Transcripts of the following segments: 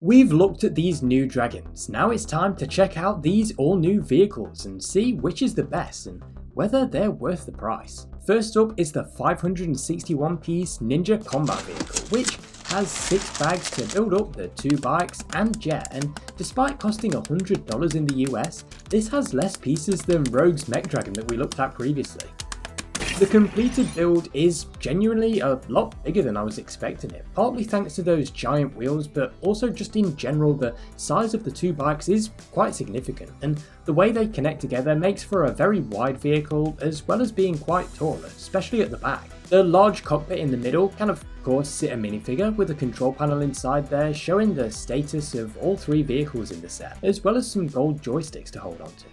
We've looked at these new dragons, now it's time to check out these all new vehicles and see which is the best and whether they're worth the price. First up is the 561 piece Ninja Combat Vehicle, which has 6 bags to build up the 2 bikes and jet, and despite costing $100 in the US, this has less pieces than Rogue's Mech Dragon that we looked at previously. The completed build is genuinely a lot bigger than I was expecting it, partly thanks to those giant wheels, but also just in general the size of the 2 bikes is quite significant, and the way they connect together makes for a very wide vehicle as well as being quite tall, especially at the back. The large cockpit in the middle can of course sit a minifigure with a control panel inside there showing the status of all 3 vehicles in the set, as well as some gold joysticks to hold on to.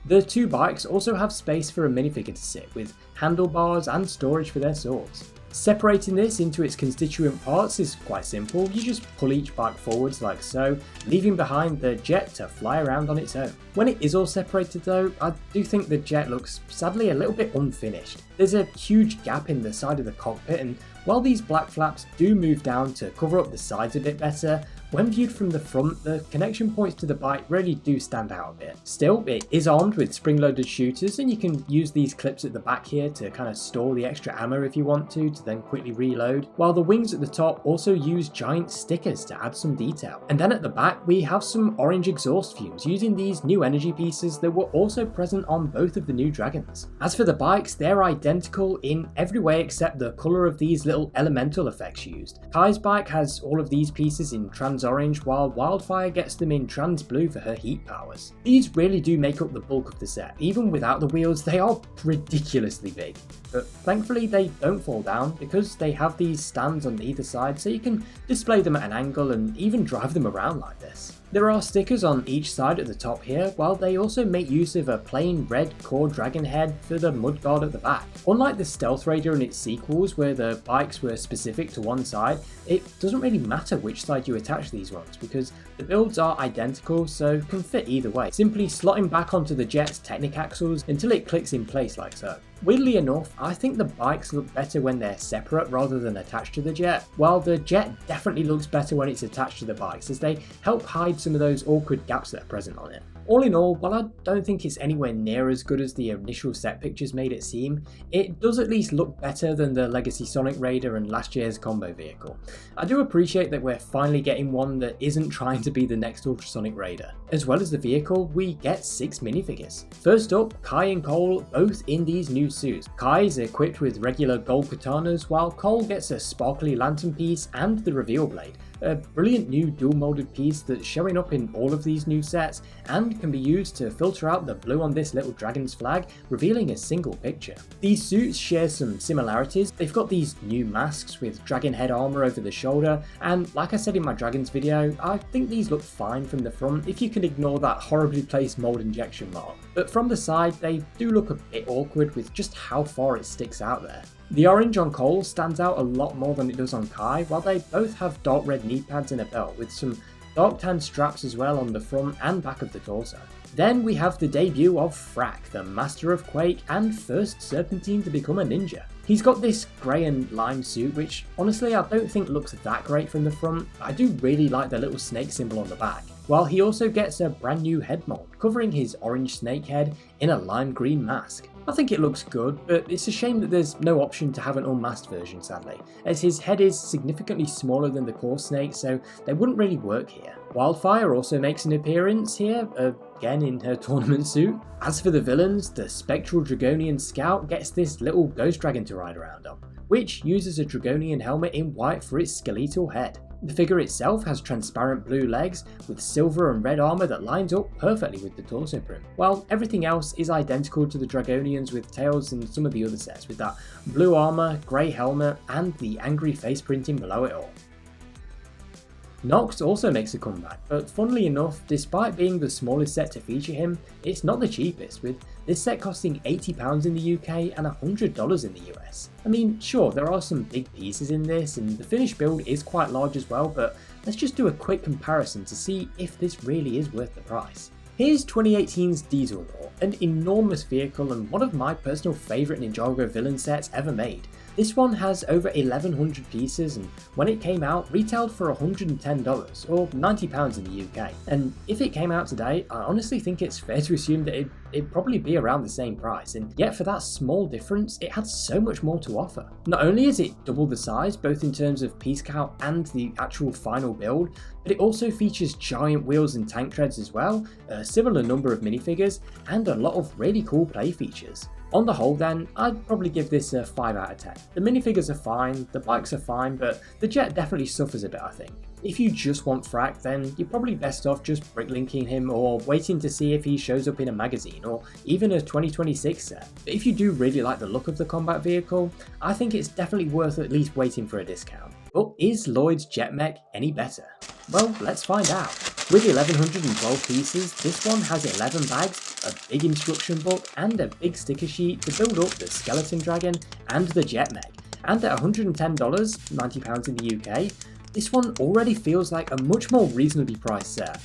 The 2 bikes also have space for a minifigure to sit, with handlebars and storage for their swords. Separating this into its constituent parts is quite simple. You just pull each bike forwards like so, leaving behind the jet to fly around on its own. When it is all separated though, I do think the jet looks sadly a little bit unfinished. There's a huge gap in the side of the cockpit, and while these black flaps do move down to cover up the sides a bit better, when viewed from the front, the connection points to the bike really do stand out a bit. Still, it is armed with spring-loaded shooters, and you can use these clips at the back here to kind of store the extra ammo if you want to then quickly reload, while the wings at the top also use giant stickers to add some detail. And then at the back we have some orange exhaust fumes using these new energy pieces that were also present on both of the new dragons. As for the bikes, they're identical in every way except the colour of these little elemental effects used. Kai's bike has all of these pieces in trans orange, while Wyldfyre gets them in trans blue for her heat powers. These really do make up the bulk of the set. Even without the wheels, they are ridiculously big. But thankfully they don't fall down because they have these stands on either side, so you can display them at an angle and even drive them around like this. There are stickers on each side at the top here, while they also make use of a plain red core dragon head for the mudguard at the back. Unlike the Stealth Raider and its sequels where the bikes were specific to one side, it doesn't really matter which side you attach these ones because the builds are identical, so can fit either way, simply slotting back onto the jet's Technic axles until it clicks in place like so. Weirdly enough, I think the bikes look better when they're separate rather than attached to the jet, while the jet definitely looks better when it's attached to the bikes, as they help hide some of those awkward gaps that are present on it. All in all, while I don't think it's anywhere near as good as the initial set pictures made it seem, it does at least look better than the Legacy Sonic Raider and last year's combo vehicle. I do appreciate that we're finally getting one that isn't trying to be the next Ultrasonic Raider. As well as the vehicle, we get 6 minifigures. First up, Kai and Cole, both in these new suits. Kai is equipped with regular gold katanas, while Cole gets a sparkly lantern piece and the reveal blade. A brilliant new dual molded piece that's showing up in all of these new sets and can be used to filter out the blue on this little dragon's flag, revealing a single picture. These suits share some similarities. They've got these new masks with dragon head armor over the shoulder, and like I said in my dragons video, I think these look fine from the front if you can ignore that horribly placed mold injection mark. But from the side, they do look a bit awkward with just how far it sticks out there. The orange on Cole stands out a lot more than it does on Kai, while they both have dark red knee pads and a belt, with some dark tan straps as well on the front and back of the torso. Then we have the debut of Frak, the master of Quake and first Serpentine to become a ninja. He's got this grey and lime suit, which honestly I don't think looks that great from the front. I do really like the little snake symbol on the back. While he also gets a brand new head mold, covering his orange snake head in a lime green mask. I think it looks good, but it's a shame that there's no option to have an unmasked version sadly, as his head is significantly smaller than the core snake, so they wouldn't really work here. Wyldfyre also makes an appearance here, again in her tournament suit. As for the villains, the Spectral Dragonian Scout gets this little ghost dragon to ride around on, which uses a Dragonian helmet in white for its skeletal head. The figure itself has transparent blue legs with silver and red armour that lines up perfectly with the torso print, while everything else is identical to the Dragonians with tails and some of the other sets with that blue armour, grey helmet and the angry face printing below it all. Nokt also makes a comeback, but funnily enough, despite being the smallest set to feature him, it's not the cheapest, with this set costing £80 in the UK and $100 in the US. I mean, sure, there are some big pieces in this, and the finished build is quite large as well, but let's just do a quick comparison to see if this really is worth the price. Here's 2018's Diesel Law, an enormous vehicle and one of my personal favourite Ninjago villain sets ever made. This one has over 1100 pieces, and when it came out retailed for $110 or £90 in the UK. And if it came out today, I honestly think it's fair to assume that it'd probably be around the same price, and yet for that small difference it had so much more to offer. Not only is it double the size both in terms of piece count and the actual final build, but it also features giant wheels and tank treads as well, a similar number of minifigures, and a lot of really cool play features. On the whole then, I'd probably give this a 5 out of 10. The minifigures are fine, the bikes are fine, but the jet definitely suffers a bit I think. If you just want Frak, then you're probably best off just bricklinking him or waiting to see if he shows up in a magazine or even a 2026 set. But if you do really like the look of the combat vehicle, I think it's definitely worth at least waiting for a discount. But is Lloyd's Jet Mech any better? Well, let's find out. With 1112 pieces, this one has 11 bags, a big instruction book, and a big sticker sheet to build up the skeleton dragon and the Jet Mech. And at $110, £90 in the UK, this one already feels like a much more reasonably priced set.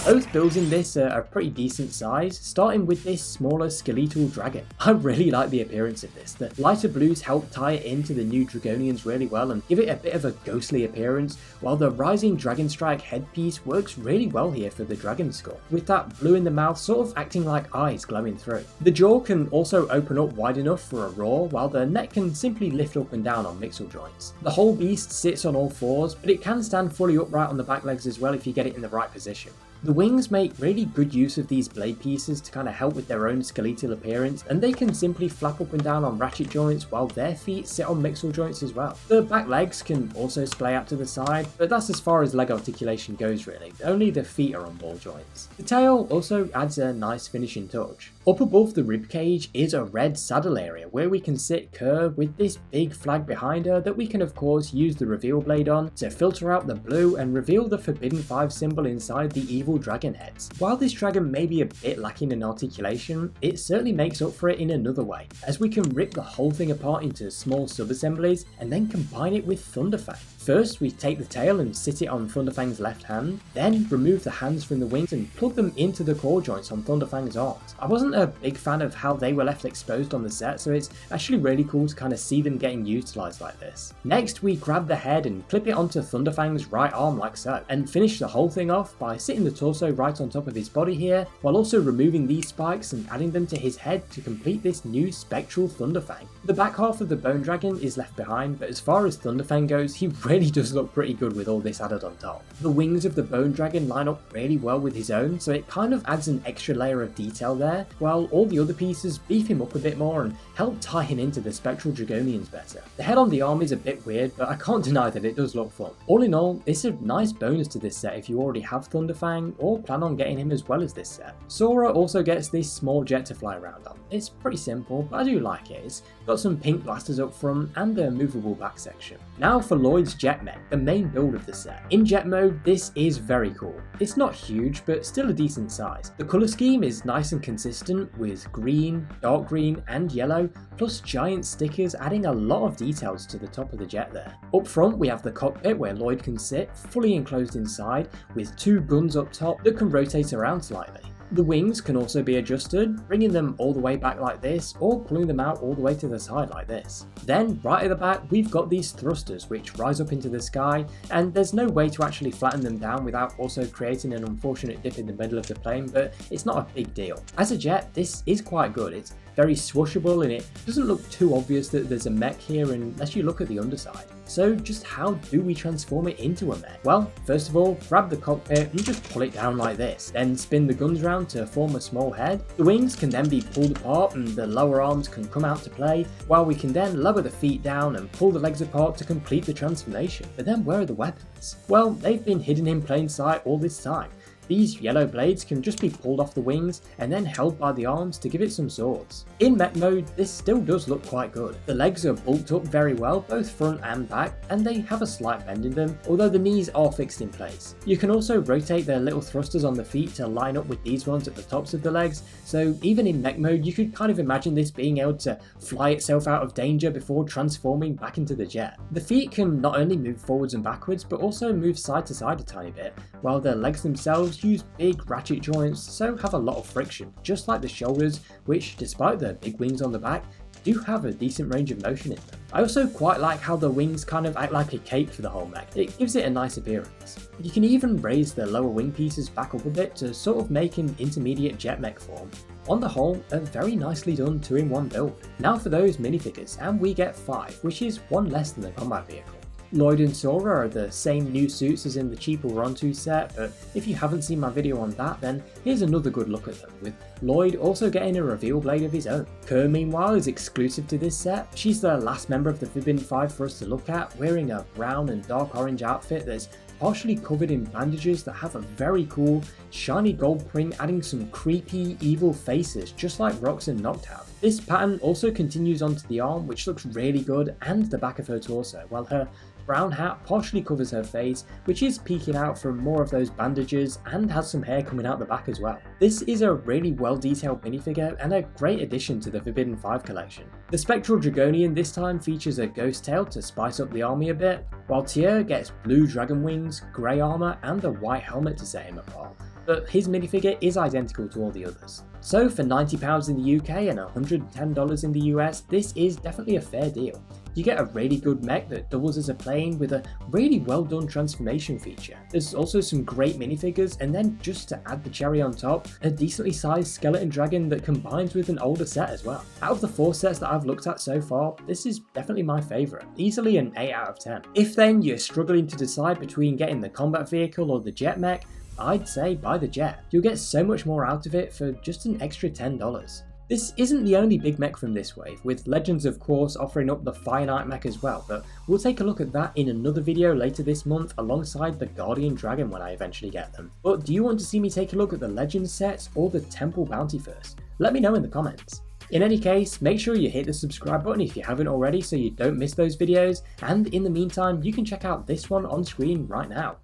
Both builds in this are a pretty decent size, starting with this smaller skeletal dragon. I really like the appearance of this. The lighter blues help tie it into the new Dragonians really well and give it a bit of a ghostly appearance, while the rising dragon strike headpiece works really well here for the dragon skull, with that blue in the mouth sort of acting like eyes glowing through. The jaw can also open up wide enough for a roar, while the neck can simply lift up and down on mixel joints. The whole beast sits on all fours, but it can stand fully upright on the back legs as well if you get it in the right position. The wings make really good use of these blade pieces to kind of help with their own skeletal appearance, and they can simply flap up and down on ratchet joints while their feet sit on mixel joints as well. The back legs can also splay out to the side, but that's as far as leg articulation goes really, only the feet are on ball joints. The tail also adds a nice finishing touch. Up above the ribcage is a red saddle area where we can sit Kerr with this big flag behind her that we can of course use the reveal blade on to filter out the blue and reveal the Forbidden 5 symbol inside the evil dragon heads. While this dragon may be a bit lacking in articulation, it certainly makes up for it in another way, as we can rip the whole thing apart into small sub-assemblies and then combine it with Thunderfang. First, we take the tail and sit it on Thunderfang's left hand, then remove the hands from the wings and plug them into the core joints on Thunderfang's arms. I wasn't a big fan of how they were left exposed on the set, so it's actually really cool to kind of see them getting utilised like this. Next, we grab the head and clip it onto Thunderfang's right arm like so, and finish the whole thing off by sitting the torso right on top of his body here, while also removing these spikes and adding them to his head to complete this new spectral Thunderfang. The back half of the bone dragon is left behind, but as far as Thunderfang goes, he really does look pretty good with all this added on top. The wings of the bone dragon line up really well with his own, so it kind of adds an extra layer of detail there, while all the other pieces beef him up a bit more and help tie him into the Spectral Dragonians better. The head on the arm is a bit weird, but I can't deny that it does look fun. All in all, it's a nice bonus to this set if you already have Thunderfang or plan on getting him as well as this set. Sora also gets this small jet to fly around on. It's pretty simple, but I do like it. It's got some pink blasters up front and a movable back section. Now for Lloyd's Jet Mech, the main build of the set. In jet mode, this is very cool. It's not huge, but still a decent size. The colour scheme is nice and consistent with green, dark green and yellow, plus giant stickers adding a lot of details to the top of the jet there. Up front we have the cockpit where Lloyd can sit, fully enclosed inside, with 2 guns up top that can rotate around slightly. The wings can also be adjusted, bringing them all the way back like this, or pulling them out all the way to the side like this. Then, right at the back, we've got these thrusters which rise up into the sky, and there's no way to actually flatten them down without also creating an unfortunate dip in the middle of the plane, but it's not a big deal. As a jet, this is quite good. It's very swooshable and it doesn't look too obvious that there's a mech here unless you look at the underside. So just how do we transform it into a mech? Well, first of all, grab the cockpit and just pull it down like this, then spin the guns round to form a small head. The wings can then be pulled apart and the lower arms can come out to play, while we can then lower the feet down and pull the legs apart to complete the transformation. But then where are the weapons? Well, they've been hidden in plain sight all this time. These yellow blades can just be pulled off the wings and then held by the arms to give it some swords. In mech mode, this still does look quite good. The legs are bulked up very well, both front and back, and they have a slight bend in them, although the knees are fixed in place. You can also rotate their little thrusters on the feet to line up with these ones at the tops of the legs, so even in mech mode you could kind of imagine this being able to fly itself out of danger before transforming back into the jet. The feet can not only move forwards and backwards, but also move side to side a tiny bit, while the legs themselves use big ratchet joints, so have a lot of friction, just like the shoulders, which despite the big wings on the back, do have a decent range of motion in them. I also quite like how the wings kind of act like a cape for the whole mech. It gives it a nice appearance. You can even raise the lower wing pieces back up a bit to sort of make an intermediate Jet Mech form. On the whole, a very nicely done 2-in-1 build. Now for those minifigures, and we get 5, which is one less than the combat vehicle. Lloyd and Sora are the same new suits as in the cheaper Run 2 set, but if you haven't seen my video on that, then here's another good look at them, with Lloyd also getting a reveal blade of his own. Kerr meanwhile is exclusive to this set. She's the last member of the Forbidden 5 for us to look at, wearing a brown and dark orange outfit that's partially covered in bandages that have a very cool shiny gold print, adding some creepy evil faces just like Rox and Nokt have. This pattern also continues onto the arm, which looks really good, and the back of her torso, while her brown hat partially covers her face, which is peeking out from more of those bandages and has some hair coming out the back as well. This is a really well detailed minifigure and a great addition to the Forbidden 5 collection. The Spectral Dragonian this time features a ghost tail to spice up the army a bit, while Tyr gets blue dragon wings, grey armour and a white helmet to set him apart. But his minifigure is identical to all the others. So for £90 in the UK and $110 in the US, this is definitely a fair deal. You get a really good mech that doubles as a plane with a really well done transformation feature. There's also some great minifigures, and then just to add the cherry on top, a decently sized skeleton dragon that combines with an older set as well. Out of the 4 sets that I've looked at so far, this is definitely my favourite, easily an 8 out of 10. If then you're struggling to decide between getting the combat vehicle or the Jet Mech, I'd say buy the Jet. You'll get so much more out of it for just an extra $10. This isn't the only big mech from this wave, with Legends of course offering up the Fire Knight mech as well, but we'll take a look at that in another video later this month alongside the Guardian Dragon when I eventually get them. But do you want to see me take a look at the Legends sets or the Temple Bounty first? Let me know in the comments. In any case, make sure you hit the subscribe button if you haven't already so you don't miss those videos, and in the meantime you can check out this one on screen right now.